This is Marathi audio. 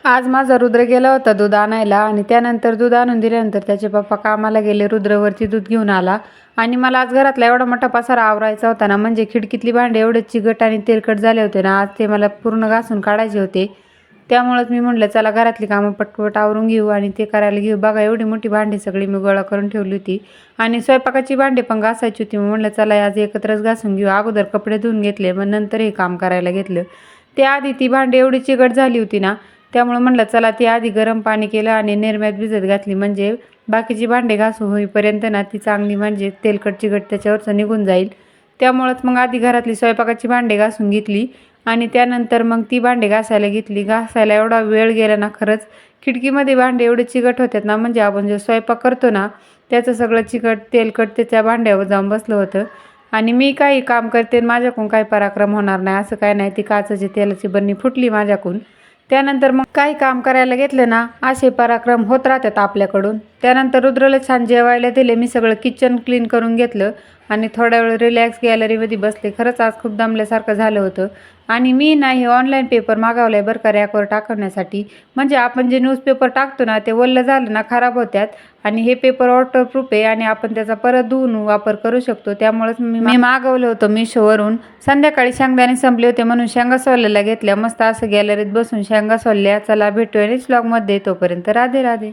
आज माझा रुद्र गेला होता दूध आणायला आणि त्यानंतर दूध आणून दिल्यानंतर त्याचे पप्पा कामाला गेले. रुद्रवरती दूध घेऊन आला आणि मला आज घरातला एवढा मोठा पसारा आवरायचा होता ना, म्हणजे खिडकीतली भांडे एवढे चिकट आणि तेलकट झाले होते ना, आज ते मला पूर्ण घासून काढायचे होते. त्यामुळेच मी म्हटलं चला घरातली कामं पटपट आवरून घेऊ आणि ते करायला घेऊ. बघा एवढी मोठी भांडी सगळी मी गोळा करून ठेवली होती आणि स्वयंपाकाची भांडी पण घासायची होती. मी म्हटलं चला आज एकत्रच घासून घेऊ. अगोदर कपडे धुवून घेतले, मग नंतर हे काम करायला घेतलं. त्याआधी ती भांडी एवढी चिकट झाली होती ना, त्यामुळे म्हटलं चला ती आधी गरम पाणी केलं आणि निरम्यात भिजत घातली, म्हणजे बाकीची भांडे घासून होईपर्यंत ना ती चांगली म्हणजे तेलकट चिकट त्याच्यावरचं निघून जाईल. त्यामुळंच मग आधी घरातली स्वयंपाकाची भांडे घासून घेतली आणि त्यानंतर मग ती भांडे घासायला घेतली. घासायला एवढा वेळ गेला ना खरंच. खिडकीमध्ये भांडे एवढे चिकट होतात ना, म्हणजे आपण जे स्वयंपाक करतो ना त्याचं सगळं चिकट तेलकट त्याच्या भांड्यावर जाऊन बसलं होतं. आणि मी काही काम करते माझ्याकडून काही पराक्रम होणार नाही असं काय नाही. ती काचेची तेलाची बरणी फुटली माझ्याकडून. त्यानंतर मग काही काम करायला घेतलं ना असे पराक्रम होत राहतात आपल्याकडून. त्यानंतर रुद्रला छान जेवायला दिले. मी सगळं किचन क्लीन करून घेतलं आणि थोडा वेळ रिलॅक्स गॅलरीमध्ये बसले. खरंच आज खूप दमल्यासारखं झालं होतं. आणि मी नाही ऑनलाईन पेपर मागवला आहे बरं का, रॅकवर टाकण्यासाठी. म्हणजे आपण जे न्यूजपेपर टाकतो ना ते ओलं झालं ना खराब होतात आणि हे पेपर वॉटरप्रूफ आहे आणि आपण त्याचा परत धुवून वापर करू शकतो. त्यामुळेच मी मागवलं होतं मिशोवरून. संध्याकाळी शेंगदाणे संपले होते म्हणून शेंगा सोलायला घेतल्या. मस्त असं गॅलरीत बसून शेंगा सोलल्या. चला भेटूया नेक्स्ट व्लॉगमध्ये. तोपर्यंत राधे राधे.